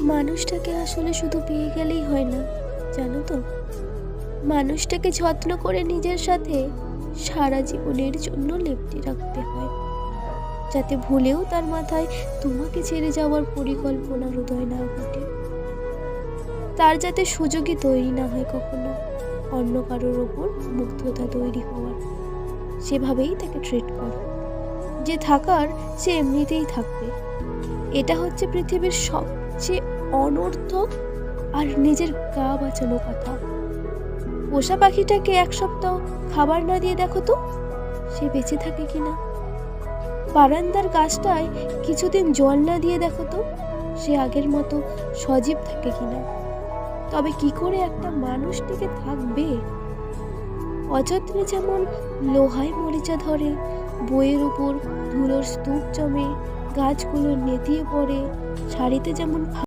মানুষটাকে আসলে শুধু পেয়ে গেলেই হয় না, জানো তো? মানুষটাকে যত্ন করে নিজের সাথে সারা জীবনের জন্য লেপ্টে রাখতে হয়, যাতে ভুলেও তার মাথায় তোমাকে ছেড়ে যাওয়ার পরিকল্পনার উদয় না ঘটে। তার যাতে সুযোগই তৈরি না হয় কখনো অন্য কারোর ওপর মুগ্ধতা তৈরি হওয়ার। সেভাবেই তাকে ট্রিট করো। যে থাকার সে এমনিতেই থাকবে। এটা হচ্ছে পৃথিবীর সবচেয়ে অনর্থক আর নিজের গা বাঁচানো কথা। পোষা পাখিটাকে এক সপ্তাহ খাবার না দিয়ে দেখো তো সে বেঁচে থাকে কিনা। বারান্দার গাছটায় কিছুদিন জল না দিয়ে দেখো তো সে আগের মতো সজীব থাকে কিনা। তবে কি করে একটা মানুষ টিকে থাকবে? অযত্নে যেমন লোহায় মরিচা ধরে, বইয়ের উপর ধুলোর স্তূপ জমে, গাছগুলো নেতিয়ে পড়ে, শাড়িতে যেমন